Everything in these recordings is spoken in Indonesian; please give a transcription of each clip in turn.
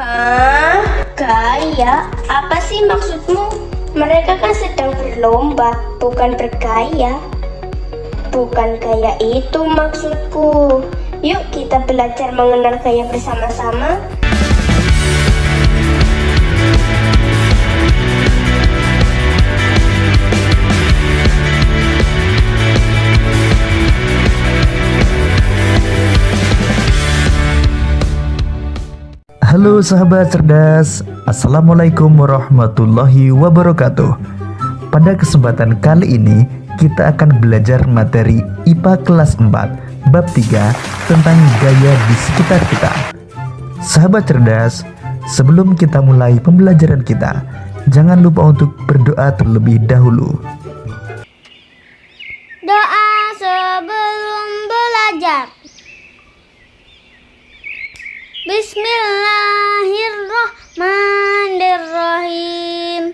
Hah? Gaya? Apa sih maksudmu? Mereka kan sedang berlomba, bukan bergaya. Bukan gaya itu maksudku. Yuk kita belajar mengenal gaya bersama-sama. Halo sahabat cerdas, Assalamualaikum warahmatullahi wabarakatuh. Pada kesempatan kali ini kita akan belajar materi IPA kelas 4 bab 3 tentang gaya di sekitar kita. Sahabat cerdas, sebelum kita mulai pembelajaran kita, jangan lupa untuk berdoa terlebih dahulu. Doa sebelum belajar. Bismillahirrahmanirrahim.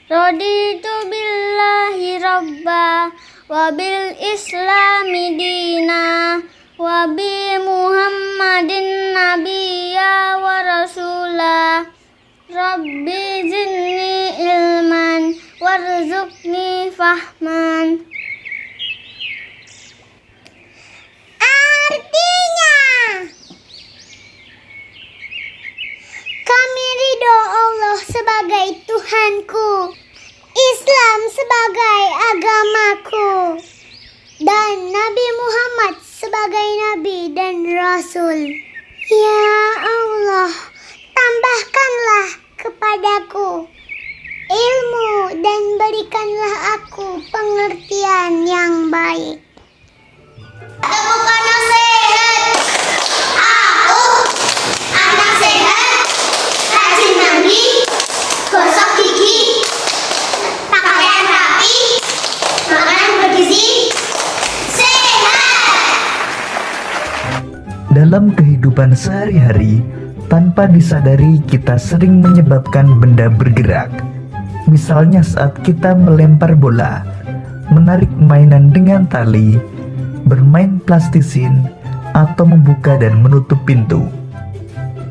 Raditu billahi rabba wa bil islami dina wa bi muhammadin nabiyya wa rasula. Rabbi zidni ilman warzuqni fahman. Artinya, kami ridho Allah sebagai Tuhanku, Islam sebagai agamaku, dan Nabi Muhammad sebagai Nabi dan Rasul. Ya Allah, tambahkanlah kepadaku ilmu dan berikanlah aku pengertian yang baik. Bukan sehat. Anak sehat, rajin mandi, gosok gigi, pakaian rapi, makanan bergizi, sehat. Dalam kehidupan sehari-hari, tanpa disadari kita sering menyebabkan benda bergerak. Misalnya saat kita melempar bola, menarik mainan dengan tali, bermain plastisin, atau membuka dan menutup pintu.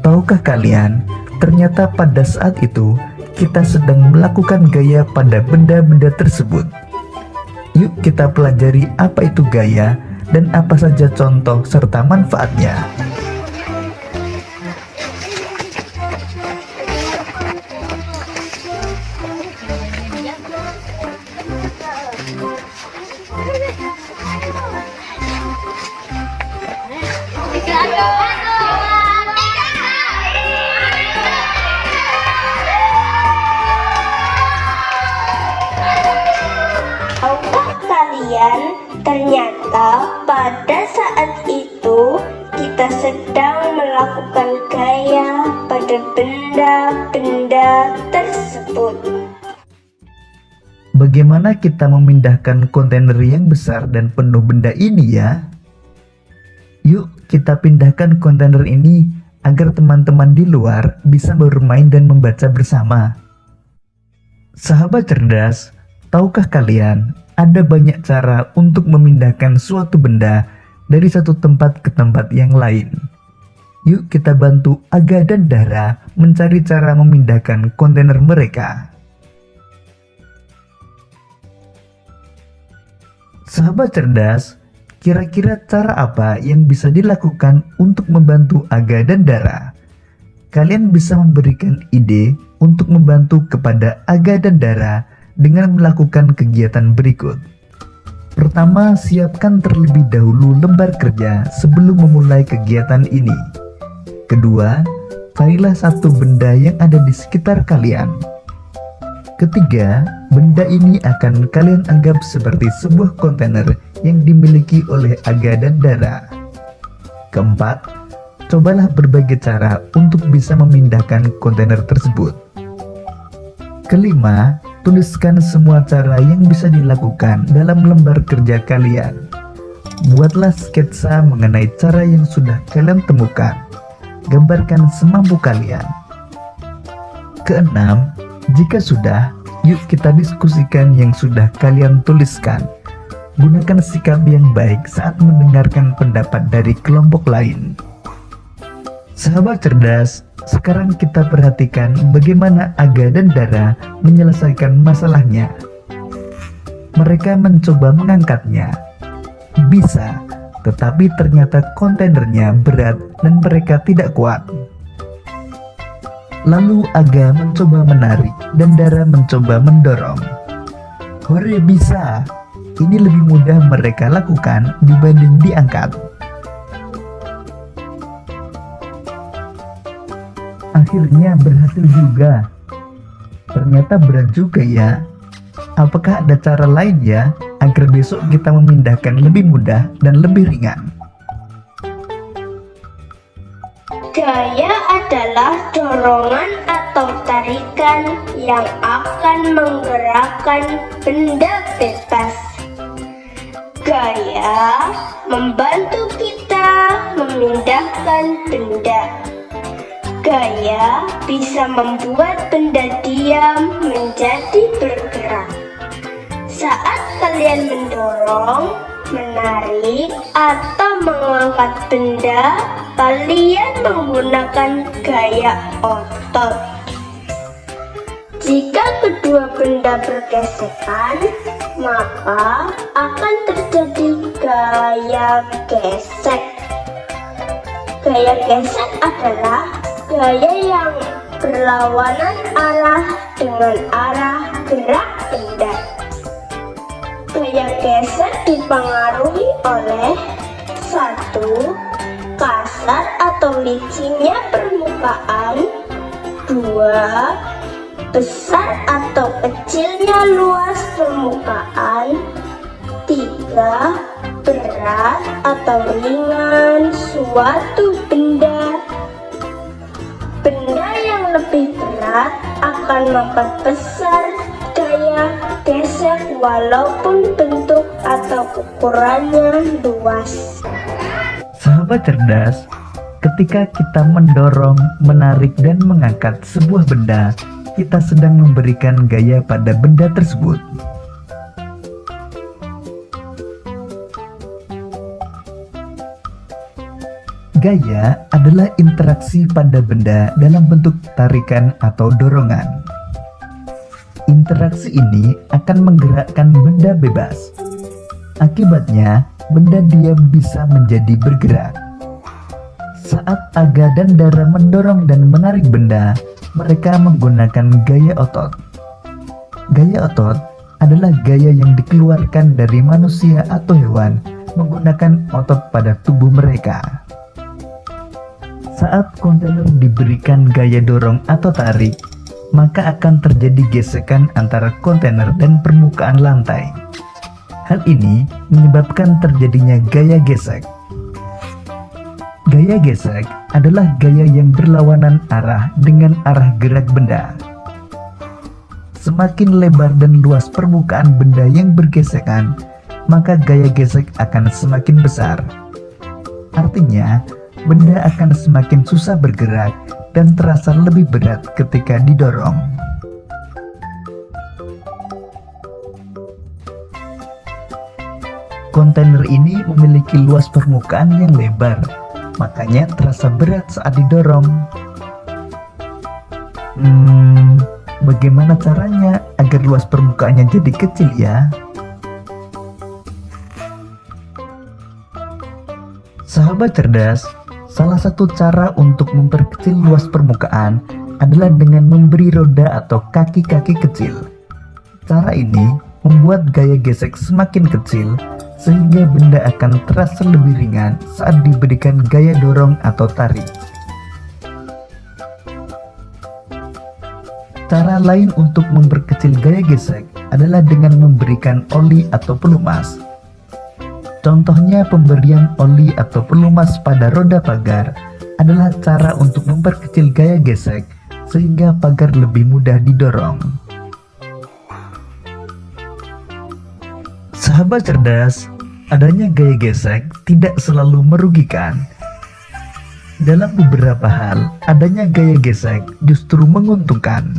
Tahukah kalian, ternyata pada saat itu kita sedang melakukan gaya pada benda-benda tersebut. Yuk kita pelajari apa itu gaya dan apa saja contoh serta manfaatnya. Tahukah kalian, ternyata pada saat itu kita sedang melakukan gaya pada benda-benda tersebut. Bagaimana kita memindahkan kontainer yang besar dan penuh benda ini ya? Yuk kita pindahkan kontainer ini agar teman-teman di luar bisa bermain dan membaca bersama. Sahabat cerdas, tahukah kalian ada banyak cara untuk memindahkan suatu benda dari satu tempat ke tempat yang lain? Yuk kita bantu Aga dan Dara mencari cara memindahkan kontainer mereka. Sahabat cerdas, kira-kira cara apa yang bisa dilakukan untuk membantu Aga dan Dara? Kalian bisa memberikan ide untuk membantu kepada Aga dan Dara dengan melakukan kegiatan berikut. Pertama, siapkan terlebih dahulu lembar kerja sebelum memulai kegiatan ini. Kedua, carilah satu benda yang ada di sekitar kalian. Ketiga, benda ini akan kalian anggap seperti sebuah kontainer yang dimiliki oleh Aga dan Dara. Keempat, cobalah berbagai cara untuk bisa memindahkan kontainer tersebut. Kelima, tuliskan semua cara yang bisa dilakukan dalam lembar kerja kalian. Buatlah sketsa mengenai cara yang sudah kalian temukan. Gambarkan semampu kalian. Keenam, jika sudah, yuk kita diskusikan yang sudah kalian tuliskan. Gunakan sikap yang baik saat mendengarkan pendapat dari kelompok lain. Sahabat cerdas, sekarang kita perhatikan bagaimana Aga dan Dara menyelesaikan masalahnya. Mereka mencoba mengangkatnya. Bisa, tetapi ternyata kontainernya berat dan mereka tidak kuat. Lalu Aga mencoba menarik dan Dara mencoba mendorong. Hore, bisa! Ini lebih mudah mereka lakukan dibanding diangkat. Akhirnya berhasil juga. Ternyata berat juga ya. Apakah ada cara lain ya agar besok kita memindahkan lebih mudah dan lebih ringan? Gaya adalah dorongan atau tarikan yang akan menggerakkan benda bebas. Gaya membantu kita memindahkan benda. Gaya bisa membuat benda diam menjadi bergerak. Saat kalian mendorong, menarik, atau mengangkat benda, kalian menggunakan gaya otot. Jika kedua benda bergesekan, maka akan terjadi gaya gesek. Gaya gesek adalah gaya yang berlawanan arah dengan arah gerak benda. Gaya gesek dipengaruhi oleh 1. Kasar atau licinnya permukaan. 2. Besar atau kecilnya luas permukaan. 3. Berat atau ringan suatu benda. Benda yang lebih berat akan memperbesar gaya gesek walaupun bentuk atau ukurannya luas. Sahabat cerdas, ketika kita mendorong, menarik, dan mengangkat sebuah benda, kita sedang memberikan gaya pada benda tersebut. Gaya adalah interaksi pada benda dalam bentuk tarikan atau dorongan. Interaksi ini akan menggerakkan benda bebas. Akibatnya, benda diam bisa menjadi bergerak. Saat Aga dan Dara mendorong dan menarik benda, mereka menggunakan gaya otot. Gaya otot adalah gaya yang dikeluarkan dari manusia atau hewan menggunakan otot pada tubuh mereka. Saat kontainer diberikan gaya dorong atau tarik, maka akan terjadi gesekan antara kontainer dan permukaan lantai. Hal ini menyebabkan terjadinya gaya gesek. Gaya gesek adalah gaya yang berlawanan arah dengan arah gerak benda. Semakin lebar dan luas permukaan benda yang bergesekan, maka gaya gesek akan semakin besar. Artinya, benda akan semakin susah bergerak dan terasa lebih berat ketika didorong. Kontainer ini memiliki luas permukaan yang lebar, makanya terasa berat saat didorong. Bagaimana caranya agar luas permukaannya jadi kecil ya? Sahabat cerdas, salah satu cara untuk memperkecil luas permukaan adalah dengan memberi roda atau kaki-kaki kecil. Cara ini membuat gaya gesek semakin kecil, sehingga benda akan terasa lebih ringan saat diberikan gaya dorong atau tarik. Cara lain untuk memperkecil gaya gesek adalah dengan memberikan oli atau pelumas. Contohnya pemberian oli atau pelumas pada roda pagar adalah cara untuk memperkecil gaya gesek sehingga pagar lebih mudah didorong. Sahabat cerdas, adanya gaya gesek tidak selalu merugikan. Dalam beberapa hal, adanya gaya gesek justru menguntungkan.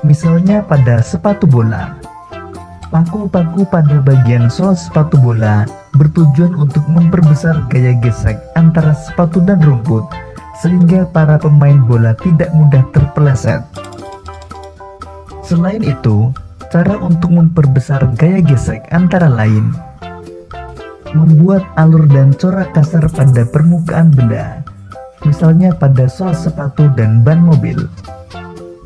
Misalnya pada sepatu bola. Paku-paku pada bagian sol sepatu bola bertujuan untuk memperbesar gaya gesek antara sepatu dan rumput sehingga para pemain bola tidak mudah terpeleset. Selain itu, cara untuk memperbesar gaya gesek antara lain membuat alur dan corak kasar pada permukaan benda, misalnya pada sol sepatu dan ban mobil.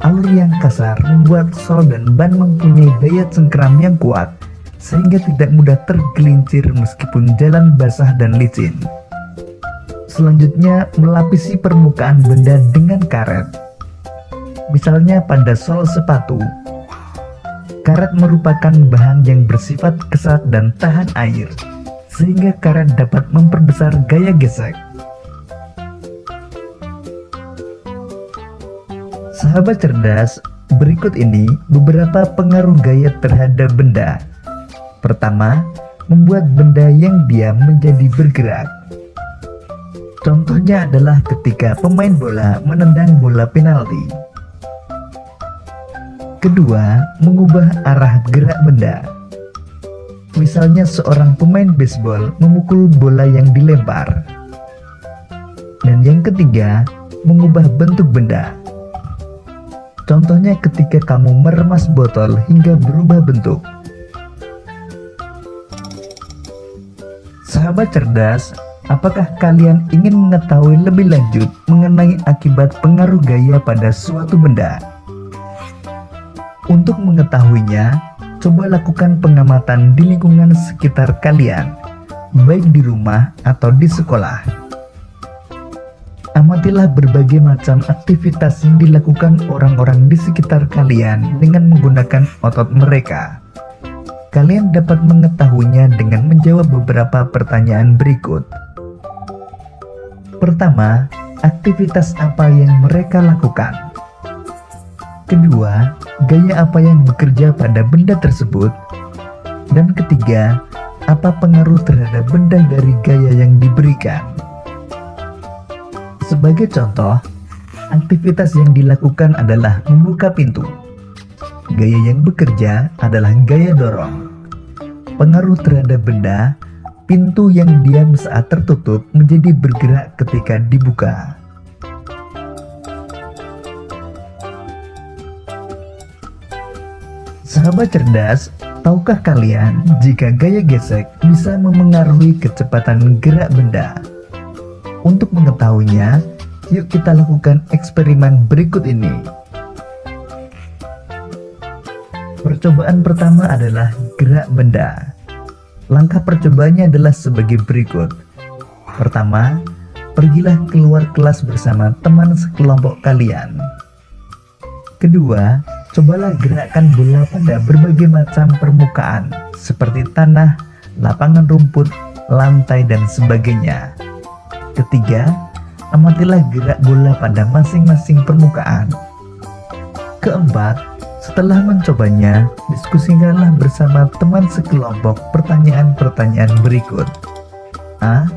Alur yang kasar membuat sol dan ban mempunyai daya cengkeram yang kuat sehingga tidak mudah tergelincir meskipun jalan basah dan licin. Selanjutnya, melapisi permukaan benda dengan karet. Misalnya pada sol sepatu. Karet merupakan bahan yang bersifat kesat dan tahan air, sehingga karet dapat memperbesar gaya gesek. Sahabat cerdas, berikut ini beberapa pengaruh gaya terhadap benda. Pertama, membuat benda yang diam menjadi bergerak. Contohnya adalah ketika pemain bola menendang bola penalti. Kedua, mengubah arah gerak benda. Misalnya seorang pemain baseball memukul bola yang dilempar. Dan yang ketiga, mengubah bentuk benda. Contohnya ketika kamu meremas botol hingga berubah bentuk. Sahabat cerdas, apakah kalian ingin mengetahui lebih lanjut mengenai akibat pengaruh gaya pada suatu benda? Untuk mengetahuinya, coba lakukan pengamatan di lingkungan sekitar kalian, baik di rumah atau di sekolah. Amatilah berbagai macam aktivitas yang dilakukan orang-orang di sekitar kalian dengan menggunakan otot mereka. Kalian dapat mengetahuinya dengan menjawab beberapa pertanyaan berikut. Pertama, aktivitas apa yang mereka lakukan? Kedua, gaya apa yang bekerja pada benda tersebut? Dan ketiga, apa pengaruh terhadap benda dari gaya yang diberikan? Sebagai contoh, aktivitas yang dilakukan adalah membuka pintu. Gaya yang bekerja adalah gaya dorong. Pengaruh terhadap benda, pintu yang diam saat tertutup menjadi bergerak ketika dibuka. Sahabat cerdas, tahukah kalian jika gaya gesek bisa memengaruhi kecepatan gerak benda? Untuk mengetahuinya, yuk kita lakukan eksperimen berikut ini. Percobaan pertama adalah gerak benda. Langkah percobaannya adalah sebagai berikut. Pertama, pergilah keluar kelas bersama teman sekelompok kalian. Kedua, cobalah gerakkan bola pada berbagai macam permukaan seperti tanah, lapangan rumput, lantai, dan sebagainya. Ketiga, amatilah gerak bola pada masing-masing permukaan. Keempat, setelah mencobanya, diskusikanlah bersama teman sekelompok pertanyaan-pertanyaan berikut. A.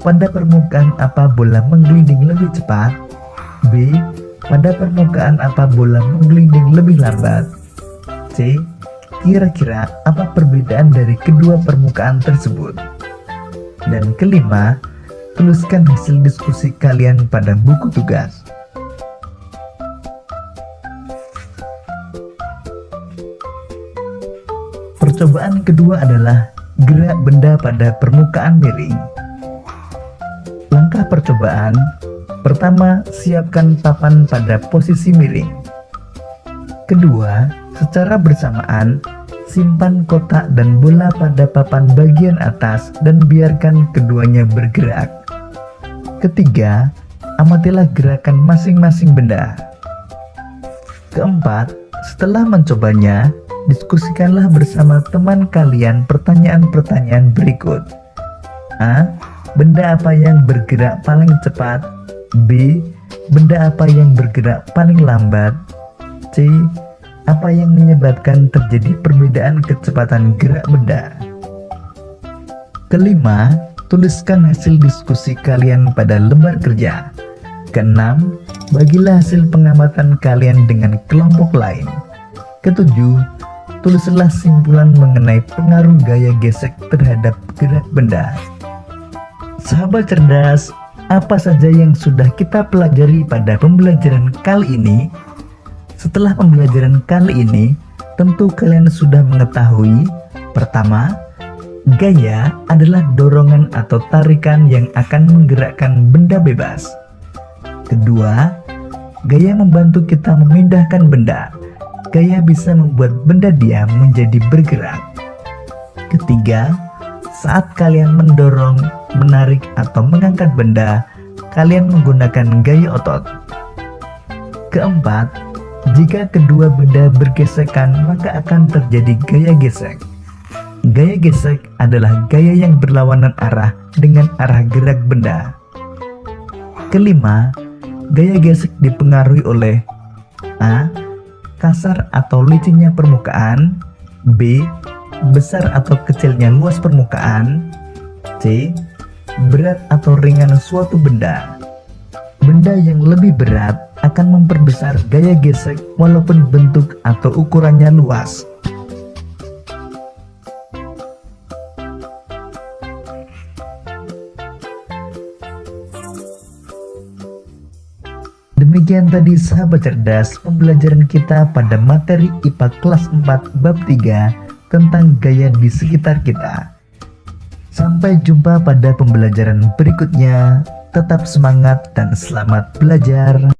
Pada permukaan apa bola menggelinding lebih cepat? B. Pada permukaan apa bola menggelinding lebih lambat? C. Kira-kira apa perbedaan dari kedua permukaan tersebut? Dan kelima, tuliskan hasil diskusi kalian pada buku tugas. Percobaan kedua adalah gerak benda pada permukaan miring. Langkah percobaan pertama, siapkan papan pada posisi miring. Kedua, secara bersamaan simpan kotak dan bola pada papan bagian atas dan biarkan keduanya bergerak. Ketiga, amatilah gerakan masing-masing benda. Keempat, setelah mencobanya, diskusikanlah bersama teman kalian pertanyaan-pertanyaan berikut. A. Benda apa yang bergerak paling cepat? B. Benda apa yang bergerak paling lambat? C. Apa yang menyebabkan terjadi perbedaan kecepatan gerak benda? Kelima, tuliskan hasil diskusi kalian pada lembar kerja. Keenam, bagilah hasil pengamatan kalian dengan kelompok lain. Ketujuh, tulislah simpulan mengenai pengaruh gaya gesek terhadap gerak benda. Sahabat cerdas, apa saja yang sudah kita pelajari pada pembelajaran kali ini? Setelah pembelajaran kali ini, tentu kalian sudah mengetahui, pertama, gaya adalah dorongan atau tarikan yang akan menggerakkan benda bebas. Kedua, gaya membantu kita memindahkan benda. Gaya bisa membuat benda diam menjadi bergerak. Ketiga, saat kalian mendorong, menarik, atau mengangkat benda, kalian menggunakan gaya otot. Keempat, jika kedua benda bergesekan, maka akan terjadi gaya gesek. Gaya gesek adalah gaya yang berlawanan arah dengan arah gerak benda. Kelima, gaya gesek dipengaruhi oleh A. Kasar atau licinnya permukaan, B. Besar atau kecilnya luas permukaan, C. Berat atau ringan suatu benda. Benda yang lebih berat akan memperbesar gaya gesek walaupun bentuk atau ukurannya luas. Demikian tadi sahabat cerdas pembelajaran kita pada materi IPA kelas 4 bab 3 tentang gaya di sekitar kita. Sampai jumpa pada pembelajaran berikutnya. Tetap semangat dan selamat belajar.